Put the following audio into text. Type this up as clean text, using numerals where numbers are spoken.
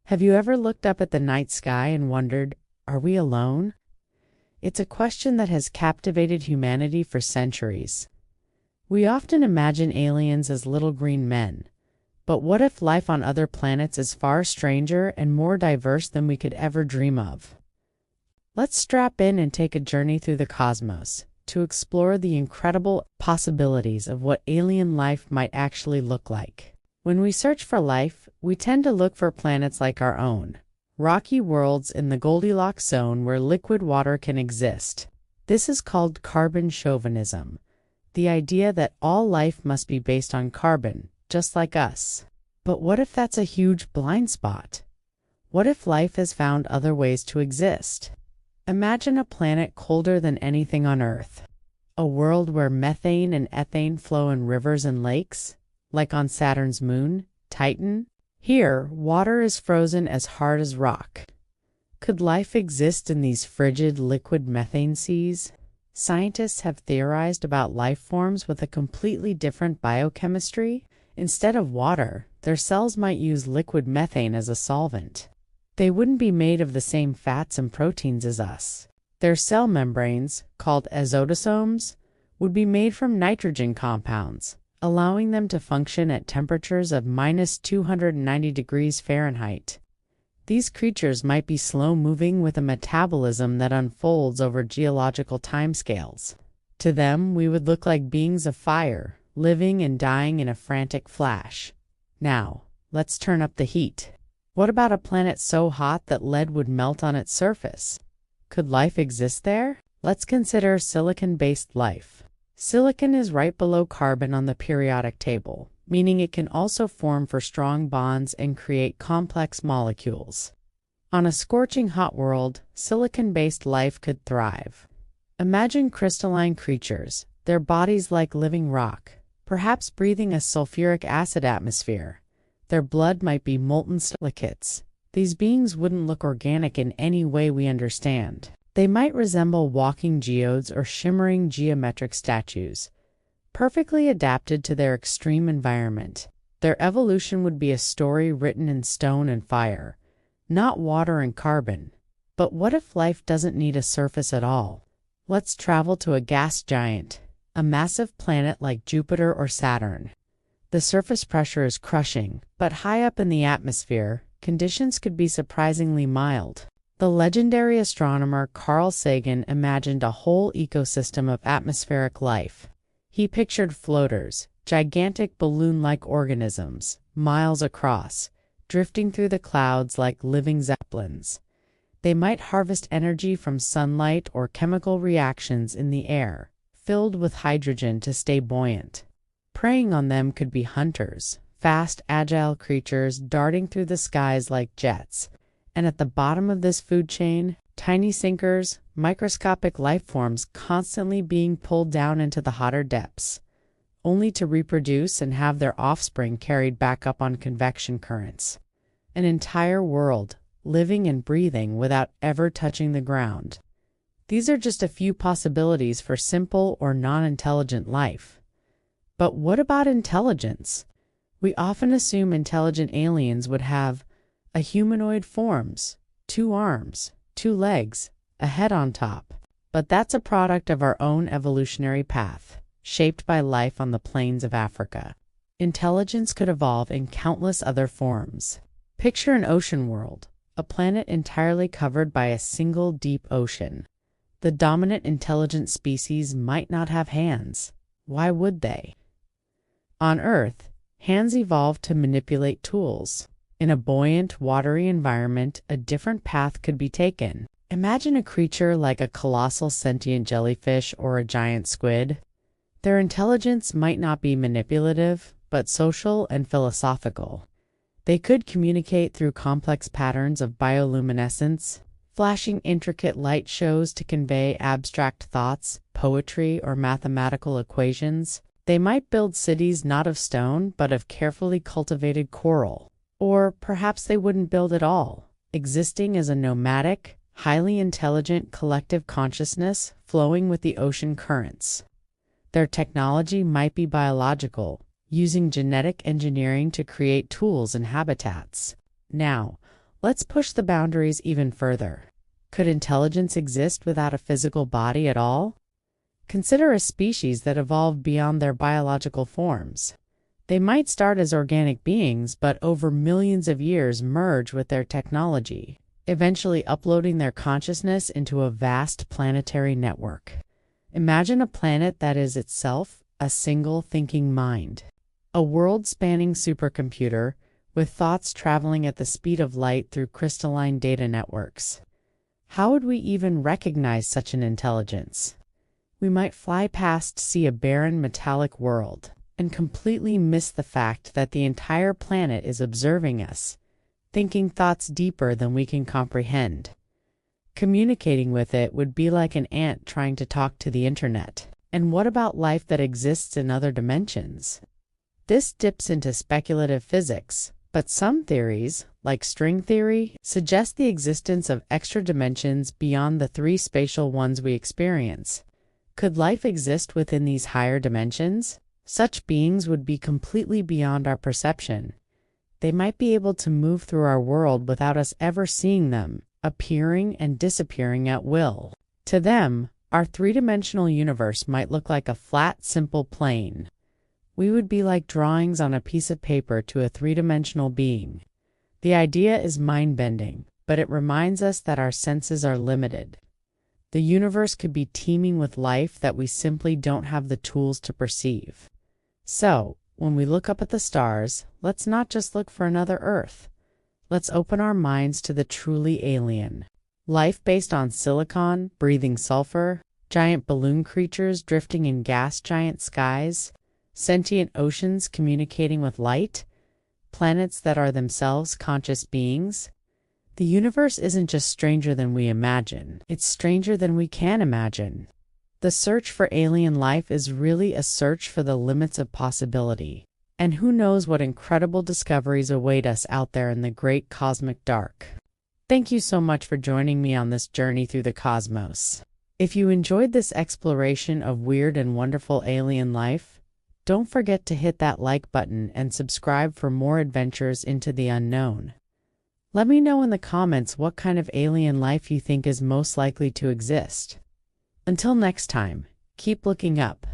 Have you ever looked up at the night sky and wondered, are we alone? It's a question that has captivated humanity for centuries. We often imagine aliens as little green men, but what if life on other planets is far stranger and more diverse than we could ever dream of? Let's strap in and take a journey through the cosmos to explore the incredible possibilities of what alien life might actually look like. When we search for life, we tend to look for planets like our own, rocky worlds in the Goldilocks zone where liquid water can exist. This is called carbon chauvinism, the idea that all life must be based on carbon, just like us. But what if that's a huge blind spot? What if life has found other ways to exist? Imagine a planet colder than anything on Earth, a world where methane and ethane flow in rivers and lakes, like on Saturn's moon, Titan. Here, water is frozen as hard as rock. Could life exist in these frigid liquid methane seas? Scientists have theorized about life forms with a completely different biochemistry. Instead of water, their cells might use liquid methane as a solvent. They wouldn't be made of the same fats and proteins as us. Their cell membranes, called azotosomes, would be made from nitrogen compounds, allowing them to function at temperatures of -290 degrees Fahrenheit. These creatures might be slow-moving with a metabolism that unfolds over geological timescales. To them, we would look like beings of fire, living and dying in a frantic flash. Now, let's turn up the heat. What about a planet so hot that lead would melt on its surface? Could life exist there? Let's consider silicon-based life. Silicon is right below carbon on the periodic table, meaning it can also form for strong bonds and create complex molecules. On a scorching hot world, silicon-based life could thrive. Imagine crystalline creatures, their bodies like living rock, perhaps breathing a sulfuric acid atmosphere. Their blood might be molten silicates. These beings wouldn't look organic in any way we understand. They might resemble walking geodes or shimmering geometric statues, perfectly adapted to their extreme environment. Their evolution would be a story written in stone and fire, not water and carbon. But what if life doesn't need a surface at all? Let's travel to a gas giant, a massive planet like Jupiter or Saturn. The surface pressure is crushing, but high up in the atmosphere, conditions could be surprisingly mild. The legendary astronomer Carl Sagan imagined a whole ecosystem of atmospheric life. He pictured floaters, gigantic balloon-like organisms, miles across, drifting through the clouds like living zeppelins. They might harvest energy from sunlight or chemical reactions in the air, filled with hydrogen to stay buoyant. Preying on them could be hunters, fast, agile creatures darting through the skies like jets. And at the bottom of this food chain, tiny sinkers, microscopic life forms constantly being pulled down into the hotter depths, only to reproduce and have their offspring carried back up on convection currents. An entire world, living and breathing without ever touching the ground. These are just a few possibilities for simple or non-intelligent life. But what about intelligence? We often assume intelligent aliens would have a humanoid forms, 2 arms, 2 legs, a head on top. But that's a product of our own evolutionary path, shaped by life on the plains of Africa. Intelligence could evolve in countless other forms. Picture an ocean world, a planet entirely covered by a single deep ocean. The dominant intelligent species might not have hands. Why would they? On Earth, hands evolved to manipulate tools. In a buoyant, watery environment, a different path could be taken. Imagine a creature like a colossal sentient jellyfish or a giant squid. Their intelligence might not be manipulative, but social and philosophical. They could communicate through complex patterns of bioluminescence, flashing intricate light shows to convey abstract thoughts, poetry, or mathematical equations. They might build cities not of stone, but of carefully cultivated coral. Or perhaps they wouldn't build at all, existing as a nomadic, highly intelligent collective consciousness flowing with the ocean currents. Their technology might be biological, using genetic engineering to create tools and habitats. Now, Let's push the boundaries even further. Could intelligence exist without a physical body at all? Consider a species that evolved beyond their biological forms. They might start as organic beings, but over millions of years merge with their technology, eventually uploading their consciousness into a vast planetary network. Imagine a planet that is itself a single thinking mind, a world-spanning supercomputer with thoughts traveling at the speed of light through crystalline data networks. How would we even recognize such an intelligence? We might fly past, see a barren metallic world, and completely miss the fact that the entire planet is observing us, thinking thoughts deeper than we can comprehend. Communicating with it would be like an ant trying to talk to the internet. And what about life that exists in other dimensions? This dips into speculative physics, but some theories, like string theory, suggest the existence of extra dimensions beyond the three spatial ones we experience. Could life exist within these higher dimensions? Such beings would be completely beyond our perception. They might be able to move through our world without us ever seeing them, appearing and disappearing at will. To them, our three-dimensional universe might look like a flat, simple plane. We would be like drawings on a piece of paper to a three-dimensional being. The idea is mind-bending, but it reminds us that our senses are limited. The universe could be teeming with life that we simply don't have the tools to perceive. So, when we look up at the stars, let's not just look for another Earth. Let's open our minds to the truly alien. Life based on silicon, breathing sulfur, giant balloon creatures drifting in gas giant skies, sentient oceans communicating with light, planets that are themselves conscious beings. The universe isn't just stranger than we imagine, it's stranger than we can imagine. The search for alien life is really a search for the limits of possibility. And who knows what incredible discoveries await us out there in the great cosmic dark. Thank you so much for joining me on this journey through the cosmos. If you enjoyed this exploration of weird and wonderful alien life, don't forget to hit that like button and subscribe for more adventures into the unknown. Let me know in the comments what kind of alien life you think is most likely to exist. Until next time, keep looking up.